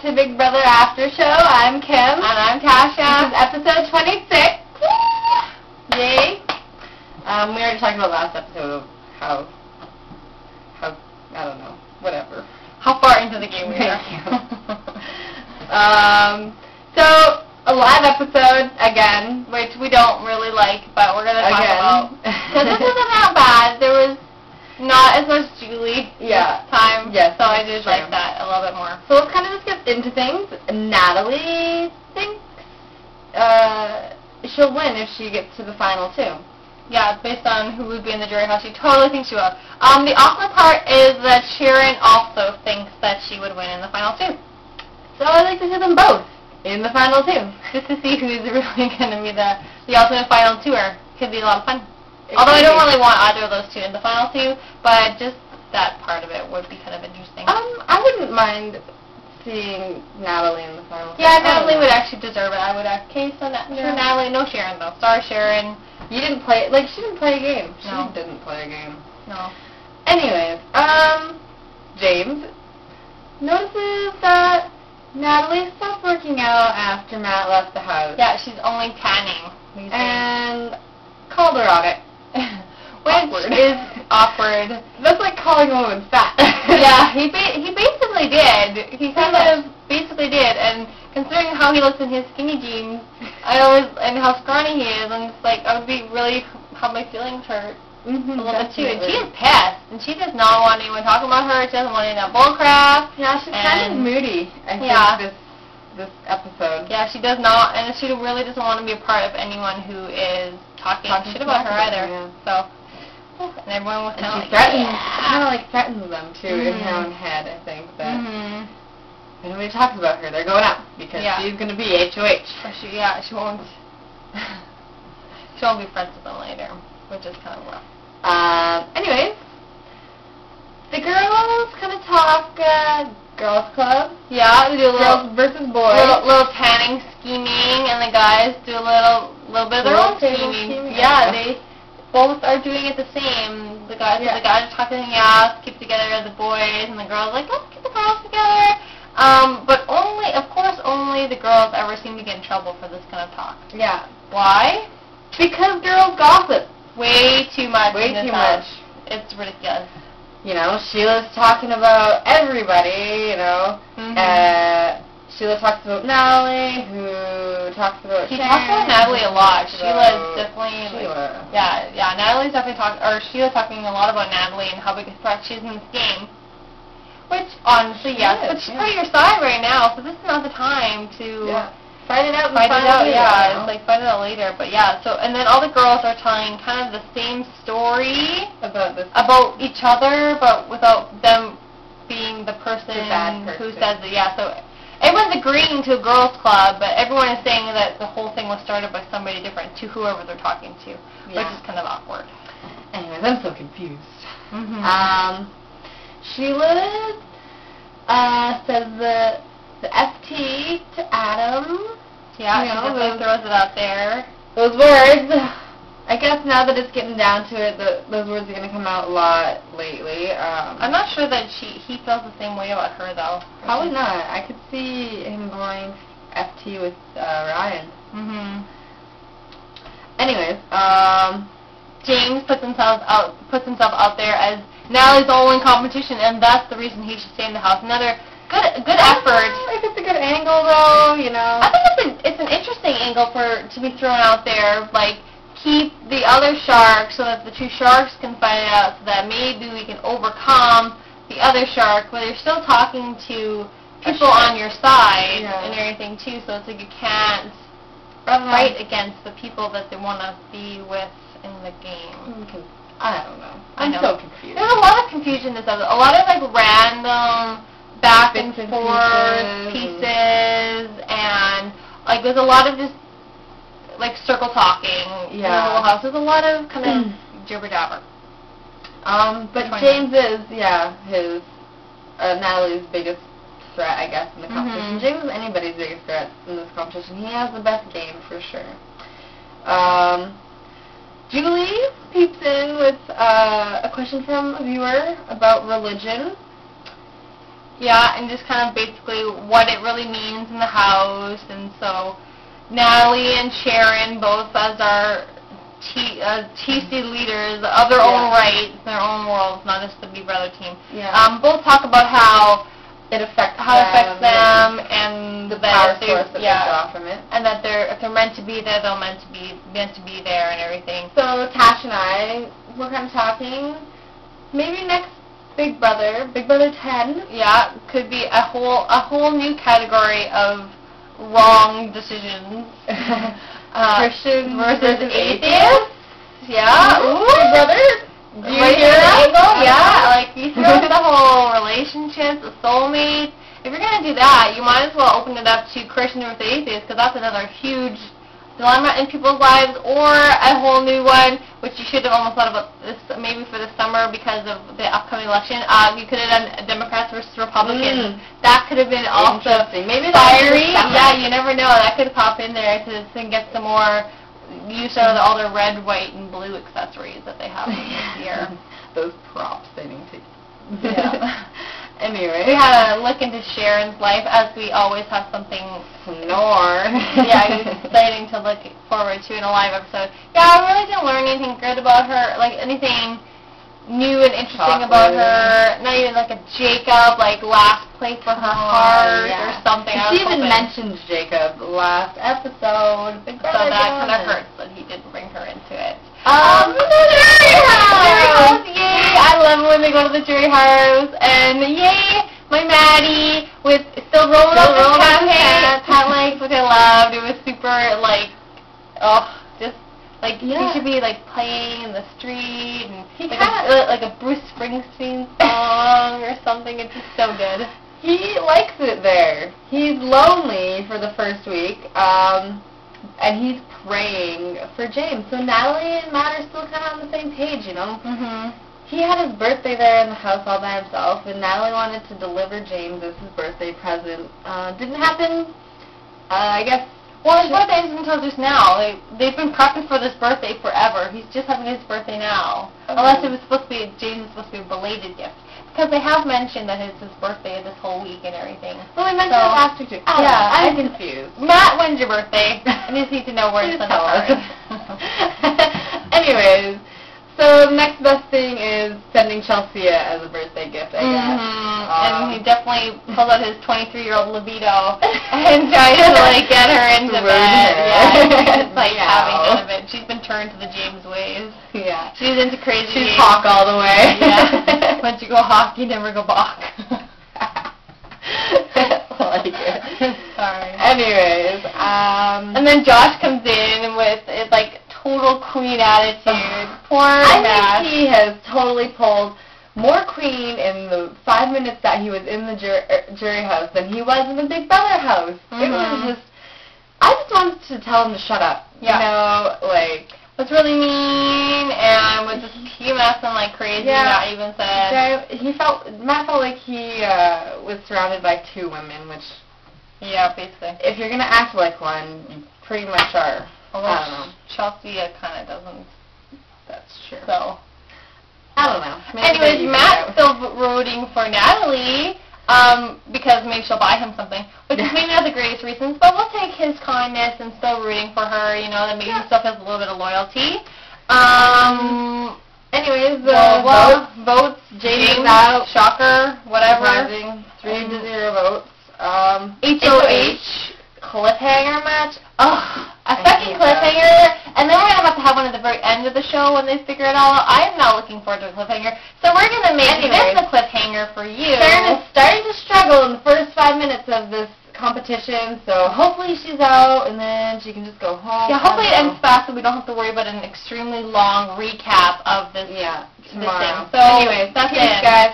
to Big Brother After Show. I'm Kim. And I'm Tasha. This is episode 26. Yay. We already talked about last episode of how, I don't know, whatever. How far into the game we are. So, a live episode, again. Which we don't really like, but we're going to talk about. Because this isn't that bad. There was not as much Julie this time. Yes, so I did like that a little bit more. So let's kind of just get into things. Natalie thinks she'll win if she gets to the final two. Yeah, based on who would be in the jury house, she totally thinks she will. The awkward part is that Sharon also thinks that she would win in the final two. So I'd like to see them both in the final two. Just to see who's really going to be the ultimate final tour. Could be a lot of fun. Although I don't really want either of those two in the final two, but just that part of it would be kind of interesting. I wouldn't mind seeing Natalie in the final two. Yeah, Natalie would actually deserve it. I would have case on that. Yeah. Natalie, no Sharon though. Sorry, Sharon. You didn't play, she didn't play a game. She No. didn't play a game. No. Anyways, James notices that Natalie stopped working out after Matt left the house. Yeah, she's only tanning. And called her on it. Which is awkward. That's like calling a woman fat. Yeah, he basically did. He kind of basically did, and considering how he looks in his skinny jeans, and how scrawny he is, and it's like, I would be really, how my feelings hurt a little bit too. And she is pissed, and she does not want anyone talking about her. She doesn't want any of that bullcrap. Yeah, she's kind of moody, I think, this episode. Yeah, she does not, and she really doesn't want to be a part of anyone who is talking shit about her either. Yeah. So, and everyone was kind of like, kind of like threatens them too in her own head. I think that if anybody talks about her, they're going out because she's going to be HOH. She won't. She won't be friends with them later, which is kind of rough. Anyways, the girls kind of talk girls club. Yeah, we do a girls versus boys. Little tanning scheming, and the guys do a little bit of their own scheming. Yeah, they both are doing it the same. The guys are talking keep together the boys, and the girls are like, let's keep the girls together. But only the girls ever seem to get in trouble for this kind of talk. Yeah. Why? Because girls gossip. Way too much. Way too much. It's ridiculous. You know, Sheila's talking about everybody, you know. Sheila talks about Natalie, who talks about She talks about Natalie a lot. Sheila's definitely... Sheila. Natalie's definitely Sheila's talking a lot about Natalie and how big a threat she is in this game. Which, honestly, yes. But she's on your side right now, so this is not the time to... Fight it out. It's like fight it out later. But and then all the girls are telling kind of the same story about each other, but without them being the person who says it. Yeah, so everyone's agreeing to a girls' club, but everyone is saying that the whole thing was started by somebody different to whoever they're talking to, which is kind of awkward. Anyways, I'm so confused. Sheila says that the FT to Adam. Yeah, she definitely throws it out there. Those words, I guess now that it's getting down to it, those words are going to come out a lot lately. I'm not sure that he feels the same way about her, though. Probably not. I could see him going FT with Ryan. Anyways, James puts himself out there as Natalie's only competition, and that's the reason he should stay in the house. Another good effort. If it's a good angle, though, you know. I think it's an interesting angle to be thrown out there. Like, keep the other shark so that the two sharks can fight it out, so that maybe we can overcome the other shark, but you're still talking to people on your side and everything too. So it's like you can't fight against the people that they want to be with in the game. I don't know. I'm so confused. There's a lot of confusion in this episode. A lot of like random back and forth pieces, and like there's a lot of just like circle talking in the whole house. There's a lot of kind of jibber jabber. But James is his Natalie's biggest threat, I guess, in the competition. James is anybody's biggest threat in this competition. He has the best game for sure. Julie peeps in with a question from a viewer about religion. Yeah, and just kind of basically what it really means in the house. And so Natalie and Sharon, both as our TC leaders of their own rights, their own worlds, not just the Big Brother team. Yeah. Both talk about how it affects them and the power source that they yeah, draw from it. and that if they're meant to be there, they're meant to be there and everything. So Tash and I, we're kind of talking, maybe next Big Brother 10. Yeah, could be a whole new category of wrong decisions. Christian versus atheists. Yeah. Ooh. Big Brother. Do you hear that? Yeah, like you throw in the whole relationships, the soulmates. If you're gonna do that, you might as well open it up to Christian versus atheists, because that's another huge dilemma in people's lives, or a whole new one, which you should have almost thought about this maybe for the summer because of the upcoming election. You could have done Democrats versus Republicans. That could have been also maybe fiery. Yeah, you never know. That could pop in there to get some more use out of all their red, white, and blue accessories that they have this year. Those props they need to. Yeah. Anyway, we had a look into Sharon's life, as we always have something more. Yeah, exciting to look forward to in a live episode. Yeah, I really didn't learn anything good about her, like anything new and interesting about her. Not even like a Jacob, like last place for her heart or something. She even mentioned Jacob last episode. So that kind of hurts that he didn't bring her into it. Jury house! Yay! I love when they go to the jury house, and yay, my Maddie with still rolling up his cat legs, which I loved. It was super like, just like he should be like playing in the street and like a Bruce Springsteen song or something. It's just so good. He likes it there. He's lonely for the first week, and he's praying for James. So Natalie and Matt are still kind of on the same page, you know? He had his birthday there in the house all by himself, and Natalie wanted to deliver James as his birthday present. Didn't happen. I guess. Well, his birthday isn't until just now. They've been prepping for this birthday forever. He's just having his birthday now. Unless it was supposed to be, James was supposed to be a belated gift. Because they have mentioned that it's his birthday this whole week and everything. Well, they mentioned it last week too. I'm confused. Matt, when's your birthday? I just need to know where to send a card. Anyways, so next best thing is sending Chelsea as a birthday gift, I guess. And he definitely pulls out his 23-year-old libido and tries to like get her into bed. Yeah, it's like having none of it. She's been turned to the James ways. Yeah. She's into crazy. She's hawk all the way. Yeah. Once you go hawk, you never go bawk. Like it. Sorry. Anyways, and then Josh comes in with like total queen attitude. Poor Matt. I think he has totally pulled more queen in the 5 minutes that he was in the jury house than he was in the Big Brother house. It was just, I just wanted to tell him to shut up. Yeah. You know, like, was really mean and was just PMSing like crazy. Not even said. Matt felt like he was surrounded by two women, which, basically. if you're gonna act like one, you pretty much are. Although I don't know. Chelsea kind of doesn't. That's true. So I don't know. Anyways, Matt's still rooting for Natalie because maybe she'll buy him something, which is maybe not the greatest reasons, but we'll take his kindness and still rooting for her. You know, that maybe he still feels a little bit of loyalty. Anyways, votes. James out. Shocker. Whatever. Rising 3-0 votes. HOH cliffhanger match. A second cliffhanger, and then we're going to have one at the very end of the show when they figure it all out. I'm not looking forward to a cliffhanger, so we're going to make this a cliffhanger for you. Sharon is starting to struggle in the first 5 minutes of this competition, so hopefully she's out, and then she can just go home. Yeah, hopefully it ends fast so we don't have to worry about an extremely long recap of this, tomorrow. this thing. So, anyways, that's peace, it. guys.